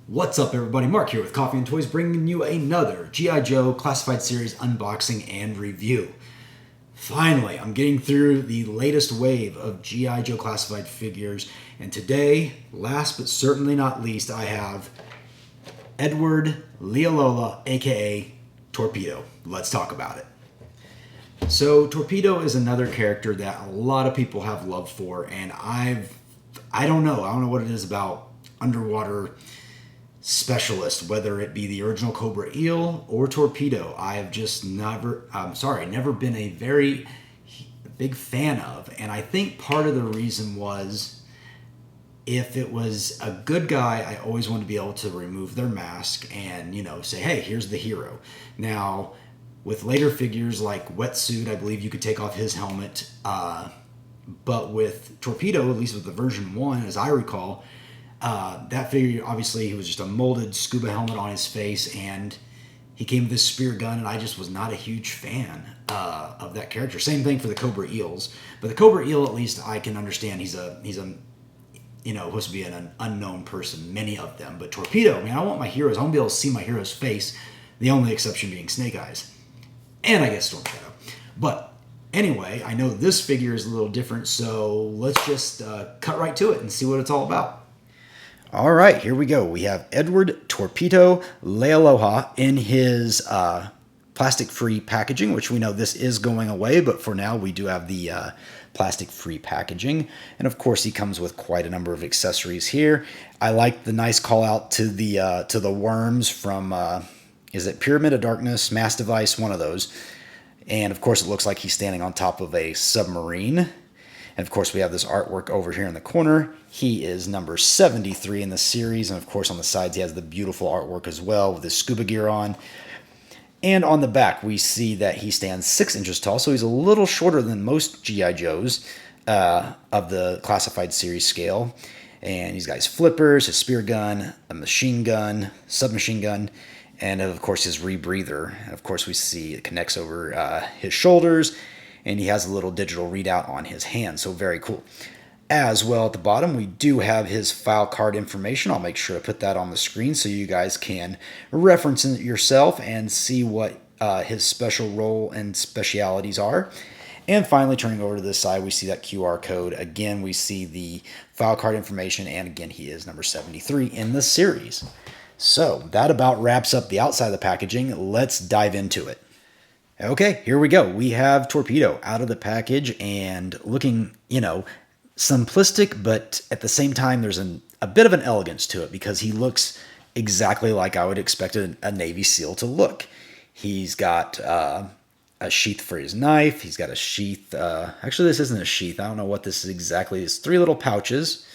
What's up, everybody? Mark here with Coffee&Toys, bringing you another G.I. Joe Classified Series unboxing and review. Finally, I'm getting through the latest wave of G.I. Joe Classified figures, and today, last but certainly not least, I have Edward Leialoha, aka Torpedo. Let's talk about it. So, Torpedo is another character that a lot of people have love for, and I don't know what it is about underwater specialist, whether it be the original Cobra Eel or Torpedo. I have just never been a very big fan of. And I think part of the reason was, if it was a good guy, I always wanted to be able to remove their mask and, say, hey, here's the hero. Now, with later figures like Wetsuit, I believe you could take off his helmet. But with Torpedo, at least with the version 1, as I recall, that figure, obviously, he was just a molded scuba helmet on his face, and he came with this spear gun, and I just was not a huge fan of that character. Same thing for the Cobra Eels, but the Cobra Eel, at least I can understand, he's supposed to be an unknown person, many of them. But Torpedo, I want my heroes, I want to be able to see my hero's face, the only exception being Snake Eyes, and I guess Storm Shadow. But anyway, I know this figure is a little different, so let's just cut right to it and see what it's all about. All right, here we go. We have Edward Torpedo Leialoha in his plastic-free packaging, which we know this is going away, but for now we do have the plastic-free packaging. And of course, he comes with quite a number of accessories here. I like the nice call-out to the worms from, is it Pyramid of Darkness, Mass Device, one of those. And of course, it looks like he's standing on top of a submarine. And of course, we have this artwork over here in the corner. He is number 73 in the series. And of course, on the sides, he has the beautiful artwork as well with his scuba gear on. And on the back, we see that he stands 6 inches tall. So he's a little shorter than most G.I. Joes of the classified series scale. And he's got his flippers, his spear gun, a machine gun, submachine gun, and of course, his rebreather. And of course, we see it connects over his shoulders. And he has a little digital readout on his hand, so very cool. As well, at the bottom, we do have his file card information. I'll make sure to put that on the screen so you guys can reference it yourself and see what his special role and specialities are. And finally, turning over to this side, we see that QR code. Again, we see the file card information, and again, he is number 73 in the series. So that about wraps up the outside of the packaging. Let's dive into it. Okay, here we go. We have Torpedo out of the package and looking, simplistic, but at the same time, there's a bit of an elegance to it because he looks exactly like I would expect a Navy SEAL to look. He's got a sheath for his knife. He's got a sheath. Actually, this isn't a sheath. I don't know what this is exactly. It's 3 little pouches.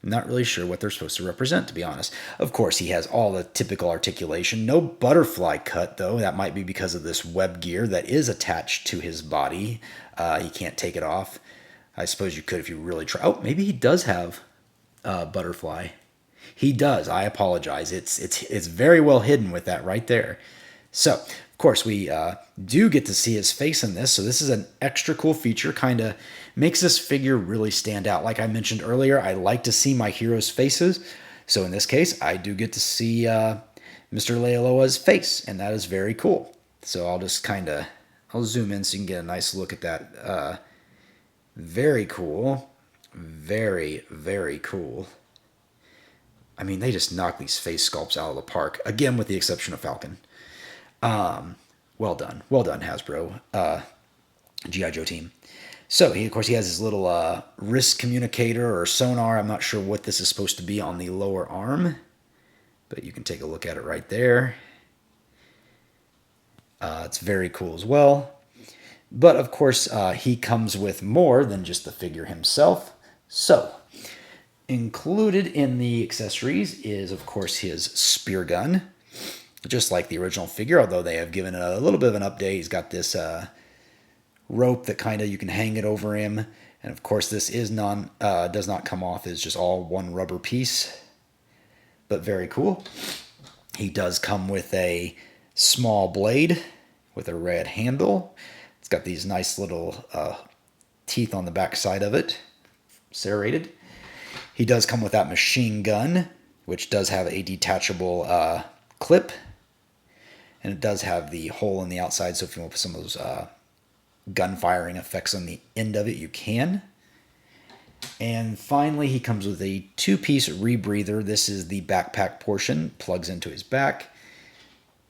I'm not really sure what they're supposed to represent, to be honest. Of course, he has all the typical articulation. No butterfly cut, though. That might be because of this web gear that is attached to his body. He can't take it off. I suppose you could if you really try. Oh, maybe he does have butterfly. He does. I apologize. It's very well hidden with that right there. So, of course, we do get to see his face in this. So this is an extra cool feature. Kind of makes this figure really stand out. Like I mentioned earlier, I like to see my heroes' faces. So in this case, I do get to see Mr. Leialoha's face, and that is very cool. So I'll just I'll zoom in so you can get a nice look at that. Very cool. Very, very cool. I mean, they just knock these face sculpts out of the park. Again, with the exception of Falcon. Well done. Well done, Hasbro. G.I. Joe team. So, of course, he has his little wrist communicator or sonar. I'm not sure what this is supposed to be on the lower arm, but you can take a look at it right there. It's very cool as well. But, of course, he comes with more than just the figure himself. So, included in the accessories is, of course, his spear gun, just like the original figure, although they have given it a little bit of an update. He's got this rope that you can hang it over him. And of course, this is does not come off. It's just all one rubber piece, but very cool. He does come with a small blade with a red handle. It's got these nice little teeth on the back side of it, serrated. He does come with that machine gun which does have a detachable clip, and it does have the hole in the outside, so if you want to put some of those gun firing effects on the end of it, you can. And finally, he comes with a 2-piece rebreather. This is the backpack portion, plugs into his back.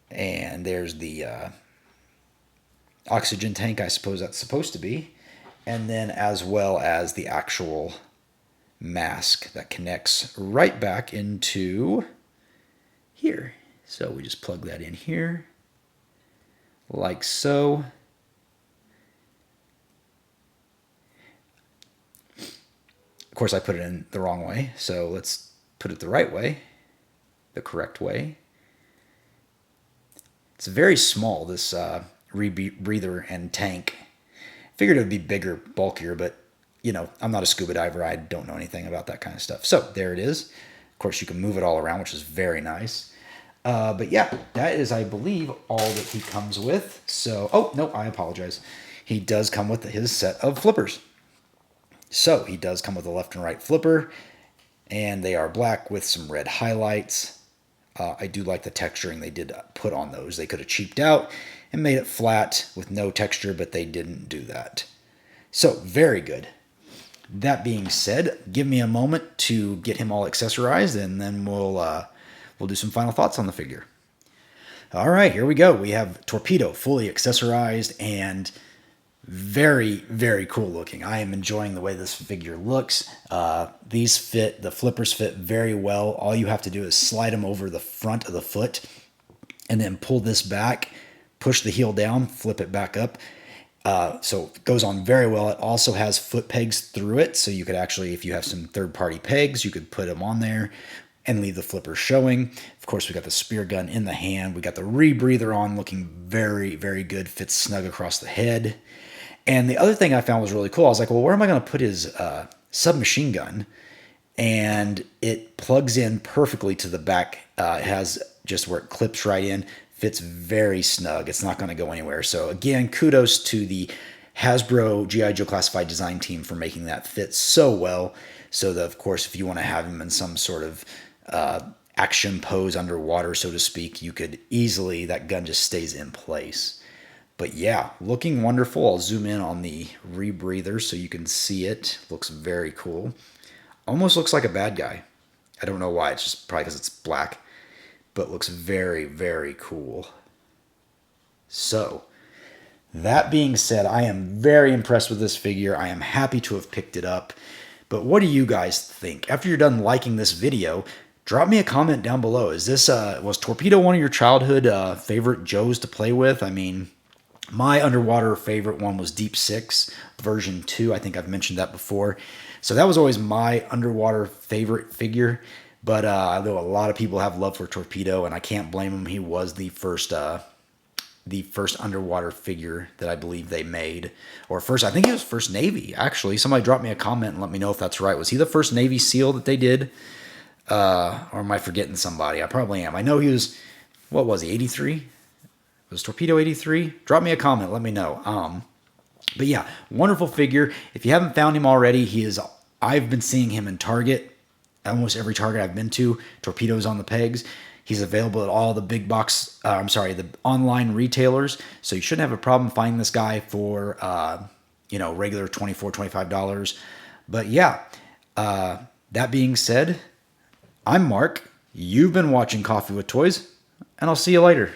And there's the oxygen tank, I suppose that's supposed to be. And then as well as the actual mask that connects right back into here. So we just plug that in here, like so. Of course, I put it in the wrong way, so let's put it the right way, the correct way. It's very small, this rebreather and tank. Figured it would be bigger, bulkier, but, you know, I'm not a scuba diver. I don't know anything about that kind of stuff. So there it is. Of course, you can move it all around, which is very nice. But yeah, that is, I believe, all that he comes with. So, oh, no, I apologize. He does come with his set of flippers. So he does come with a left and right flipper, and they are black with some red highlights. I do like the texturing they did put on those. They could have cheaped out and made it flat with no texture, but they didn't do that. So very good. That being said, give me a moment to get him all accessorized, and then we'll do some final thoughts on the figure. All right, here we go. We have Torpedo fully accessorized and very, very cool looking. I am enjoying the way this figure looks. The flippers fit very well. All you have to do is slide them over the front of the foot and then pull this back, push the heel down, flip it back up. So it goes on very well. It also has foot pegs through it. So you could actually, if you have some third-party pegs, you could put them on there and leave the flipper showing. Of course, we got the spear gun in the hand. We got the rebreather on, looking very, very good. Fits snug across the head. And the other thing I found was really cool. I was like, well, where am I going to put his submachine gun? And it plugs in perfectly to the back. It has just where it clips right in. Fits very snug. It's not going to go anywhere. So again, kudos to the Hasbro G.I. Joe Classified design team for making that fit so well. So that, of course, if you want to have him in some sort of action pose underwater, so to speak, you could easily, that gun just stays in place. But yeah, looking wonderful. I'll zoom in on the rebreather so you can see it. Looks very cool. Almost looks like a bad guy. I don't know why. It's just probably because it's black. But looks very, very cool. So, that being said, I am very impressed with this figure. I am happy to have picked it up. But what do you guys think? After you're done liking this video, drop me a comment down below. Is this was Torpedo one of your childhood favorite Joes to play with? I mean, my underwater favorite one was Deep 6 version 2. I think I've mentioned that before. So that was always my underwater favorite figure. But I know a lot of people have love for Torpedo, and I can't blame him. He was the first underwater figure that I believe they made. Or first, I think he was first Navy, actually. Somebody drop me a comment and let me know if that's right. Was he the first Navy SEAL that they did? Or am I forgetting somebody? I probably am. I know he was, what was he, 83? Was Torpedo 83? Drop me a comment. Let me know. But yeah, wonderful figure. If you haven't found him already, I've been seeing him in Target. Almost every Target I've been to. Torpedo's on the pegs. He's available at all the the online retailers. So you shouldn't have a problem finding this guy for, regular $24, $25. But yeah, that being said, I'm Mark. You've been watching Coffee with Toys, and I'll see you later.